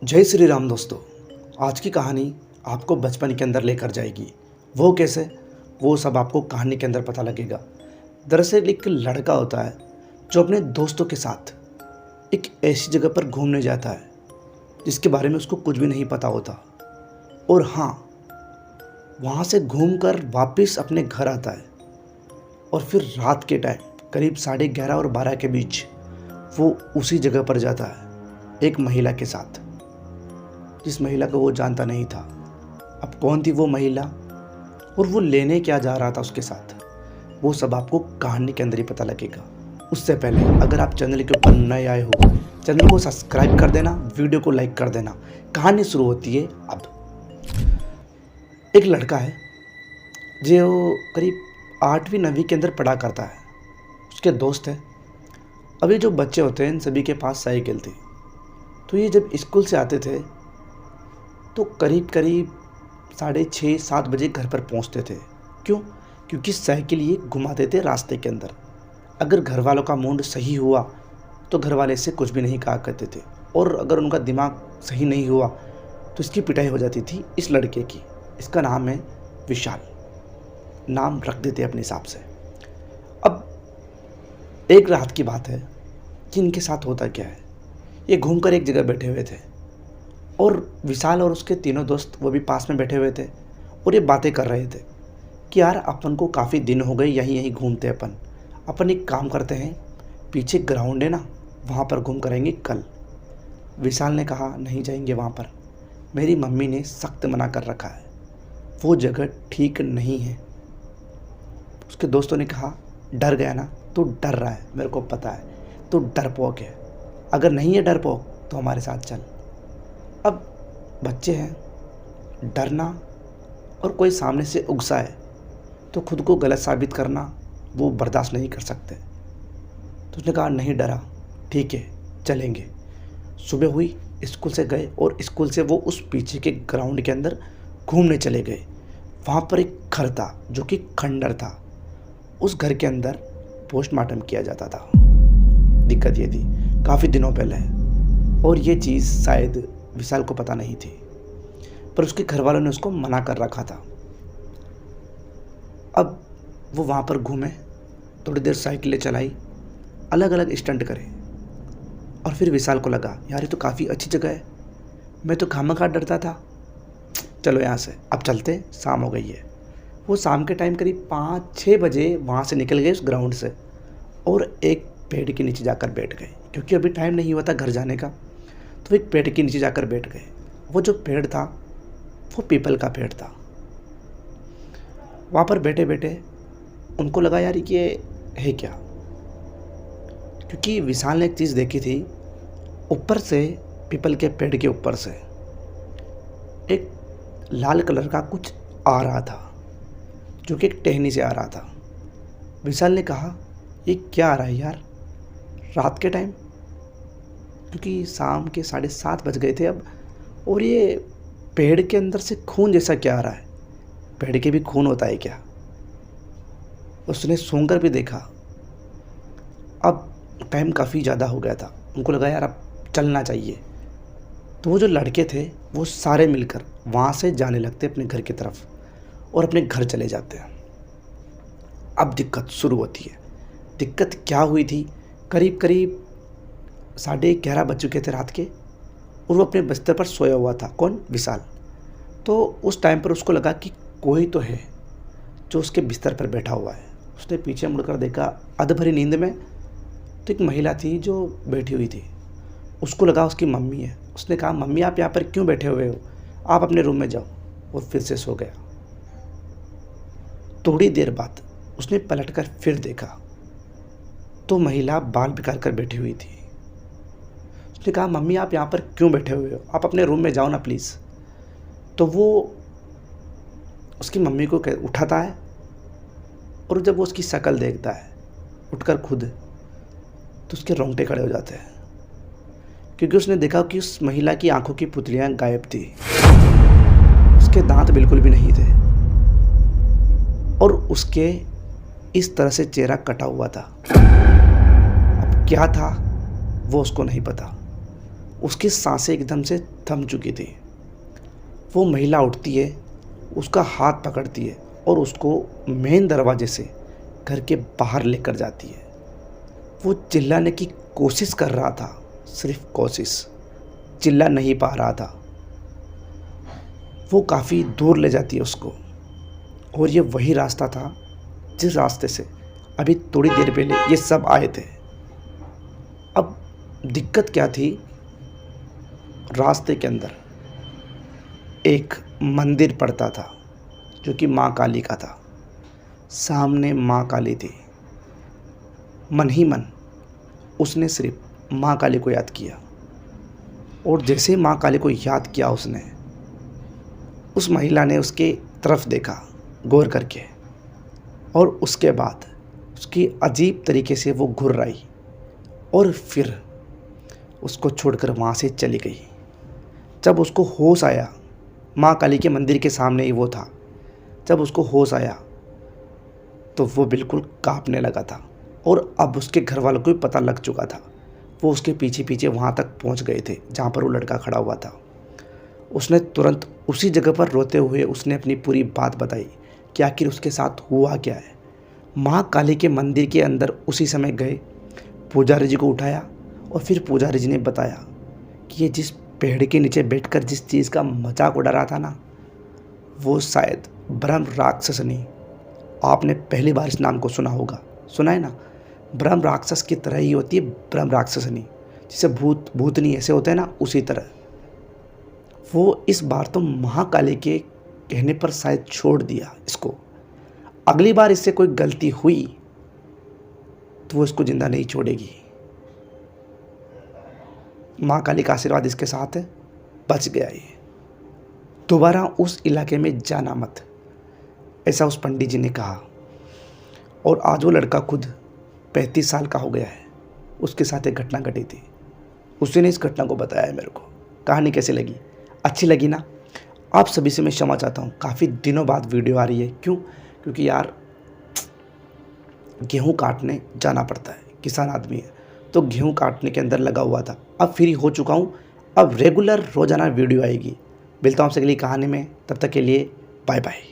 जय श्री राम दोस्तों। आज की कहानी आपको बचपन के अंदर लेकर जाएगी। वो कैसे, वो सब आपको कहानी के अंदर पता लगेगा। दरअसल एक लड़का होता है जो अपने दोस्तों के साथ एक ऐसी जगह पर घूमने जाता है जिसके बारे में उसको कुछ भी नहीं पता होता। और हाँ, वहाँ से घूमकर वापस अपने घर आता है और फिर रात के टाइम करीब 11:30 और 12 के बीच वो उसी जगह पर जाता है एक महिला के साथ, जिस महिला को वो जानता नहीं था। अब कौन थी वो महिला और वो लेने क्या जा रहा था उसके साथ, वो सब आपको कहानी के अंदर ही पता लगेगा। उससे पहले अगर आप चैनल के ऊपर नए आए हो, चैनल को सब्सक्राइब कर देना, वीडियो को लाइक कर देना। कहानी शुरू होती है अब। एक लड़का है जो करीब 8वीं 9वीं के अंदर पढ़ा करता है। उसके दोस्त हैं। अभी जो बच्चे होते हैं इन सभी के पास साइकिल थी, तो ये जब स्कूल से आते थे तो करीब करीब 6:30-7 बजे घर पर पहुंचते थे। क्यों? क्योंकि साइकिल ये घुमाते थे रास्ते के अंदर। अगर घर वालों का मूड सही हुआ तो घर वाले इससे कुछ भी नहीं कहा करते थे, और अगर उनका दिमाग सही नहीं हुआ तो इसकी पिटाई हो जाती थी इस लड़के की। इसका नाम है विशाल, नाम रख देते अपने हिसाब से। अब एक रात की बात है कि इनके साथ होता क्या है, ये घूमकर एक जगह बैठे हुए थे और विशाल और उसके तीनों दोस्त वो भी पास में बैठे हुए थे और ये बातें कर रहे थे कि यार अपन को काफ़ी दिन हो गए यहीं घूमते। अपन एक काम करते हैं, पीछे ग्राउंड है ना, वहाँ पर घूम करेंगे कल। विशाल ने कहा नहीं जाएंगे वहाँ पर, मेरी मम्मी ने सख्त मना कर रखा है, वो जगह ठीक नहीं है। उसके दोस्तों ने कहा डर गया ना, तो डर रहा है, मेरे को पता है, तो डरपोक है। अगर नहीं है डरपोक तो हमारे साथ चल। अब बच्चे हैं, डरना और कोई सामने से उगसाए तो खुद को गलत साबित करना वो बर्दाश्त नहीं कर सकते। तो उसने कहा नहीं डरा, ठीक है चलेंगे। सुबह हुई, स्कूल से गए और स्कूल से वो उस पीछे के ग्राउंड के अंदर घूमने चले गए। वहाँ पर एक घर था जो कि खंडर था। उस घर के अंदर पोस्टमार्टम किया जाता था। दिक्कत ये थी काफ़ी दिनों पहले, और ये चीज़ शायद विशाल को पता नहीं थी, पर उसके घर वालों ने उसको मना कर रखा था। अब वो वहाँ पर घूमे, थोड़ी देर साइकिलें चलाई, अलग अलग स्टंट करे, और फिर विशाल को लगा यार ये तो काफ़ी अच्छी जगह है, मैं तो खामखा डरता था, चलो यहाँ से अब चलते, शाम हो गई है। वो शाम के टाइम करीब 5-6 बजे वहाँ से निकल गए उस ग्राउंड से और एक पेड़ के नीचे जाकर बैठ गए, क्योंकि अभी टाइम नहीं हुआ था घर जाने का। तो एक पेड़ के नीचे जाकर बैठ गए। वो जो पेड़ था वो पीपल का पेड़ था। वहाँ पर बैठे बैठे उनको लगा यार ये है क्या, क्योंकि विशाल ने एक चीज़ देखी थी, ऊपर से पीपल के पेड़ के ऊपर से एक लाल कलर का कुछ आ रहा था जो कि एक टहनी से आ रहा था। विशाल ने कहा ये क्या आ रहा है यार रात के टाइम, क्योंकि शाम के 7:30 बज गए थे अब, और ये पेड़ के अंदर से खून जैसा क्या आ रहा है, पेड़ के भी खून होता है क्या? उसने सूंघकर भी देखा। अब टाइम काफ़ी ज़्यादा हो गया था, उनको लगा यार अब चलना चाहिए। तो वो जो लड़के थे वो सारे मिलकर वहाँ से जाने लगते अपने घर की तरफ और अपने घर चले जाते हैं। अब दिक्कत शुरू होती है। दिक्कत क्या हुई थी, करीब करीब 11:30 बज चुके थे रात के, और वो अपने बिस्तर पर सोया हुआ था। कौन? विशाल। तो उस टाइम पर उसको लगा कि कोई तो है जो उसके बिस्तर पर बैठा हुआ है। उसने पीछे मुड़कर देखा, अधभरी नींद में तो एक महिला थी जो बैठी हुई थी। उसको लगा उसकी मम्मी है। उसने कहा मम्मी आप यहाँ पर क्यों बैठे हुए हो, आप अपने रूम में जाओ, और फिर से सो गया। थोड़ी देर बाद उसने पलटकर फिर देखा तो महिला बाल बिगाड़ कर बैठी हुई थी। उसने कहा मम्मी आप यहाँ पर क्यों बैठे हुए हो, आप अपने रूम में जाओ ना प्लीज़। तो वो उसकी मम्मी को उठाता है, और जब वो उसकी शक्ल देखता है उठकर खुद, तो उसके रोंगटे खड़े हो जाते हैं, क्योंकि उसने देखा कि उस महिला की आंखों की पुतलियाँ गायब थी, उसके दांत बिल्कुल भी नहीं थे, और उसके इस तरह से चेहरा कटा हुआ था। अब क्या था वो उसको नहीं पता। उसकी सांसें एकदम से थम चुकी थी। वो महिला उठती है, उसका हाथ पकड़ती है और उसको मेन दरवाजे से घर के बाहर लेकर जाती है। वो चिल्लाने की कोशिश कर रहा था, सिर्फ कोशिश, चिल्ला नहीं पा रहा था। वो काफ़ी दूर ले जाती है उसको, और ये वही रास्ता था जिस रास्ते से अभी थोड़ी देर पहले ये सब आए थे। अब दिक्कत क्या थी, रास्ते के अंदर एक मंदिर पड़ता था जो कि माँ काली का था। सामने माँ काली थी। मन ही मन उसने सिर्फ माँ काली को याद किया, और जैसे ही माँ काली को याद किया उसने, उस महिला ने उसके तरफ देखा गौर करके, और उसके बाद उसकी अजीब तरीके से वो घुर्राई और फिर उसको छोड़कर वहाँ से चली गई। जब उसको होश आया, माँ काली के मंदिर के सामने ही वो था, जब उसको होश आया तो वो बिल्कुल कांपने लगा था, और अब उसके घर वालों को भी पता लग चुका था। वो उसके पीछे पीछे वहाँ तक पहुँच गए थे जहाँ पर वो लड़का खड़ा हुआ था। उसने तुरंत उसी जगह पर रोते हुए उसने अपनी पूरी बात बताई कि आखिर उसके साथ हुआ क्या है। माँ काली के मंदिर के अंदर उसी समय गए, पुजारी जी को उठाया, और फिर पुजारी जी ने बताया कि ये जिस पेड़ के नीचे बैठकर जिस चीज़ का मजाक उड़ा रहा था ना, वो शायद ब्रह्म राक्षसनी। आपने पहली बार इस नाम को सुना होगा, सुना है ना? ब्रह्म राक्षस की तरह ही होती है ब्रह्म राक्षसनी, जिसे भूत भूतनी ऐसे होते हैं ना, उसी तरह। वो इस बार तो महाकाली के कहने पर शायद छोड़ दिया इसको। अगली बार इससे कोई गलती हुई तो वो इसको जिंदा नहीं छोड़ेगी। माँ काली का आशीर्वाद इसके साथ है, बच गया ये। दोबारा उस इलाके में जाना मत, ऐसा उस पंडित जी ने कहा। और आज वो लड़का खुद 35 साल का हो गया है। उसके साथ एक घटना घटी थी, उसी ने इस घटना को बताया है मेरे को। कहानी कैसी लगी? अच्छी लगी ना? आप सभी से मैं क्षमा चाहता हूँ, काफ़ी दिनों बाद वीडियो आ रही है। क्यों? क्योंकि यार गेहूँ काटने जाना पड़ता है, किसान आदमी है तो गेहूँ काटने के अंदर लगा हुआ था। अब फ्री हो चुका हूँ, अब रेगुलर रोज़ाना वीडियो आएगी। मिलता हूँ आपसे अगली कहानी में, तब तक के लिए बाय बाय।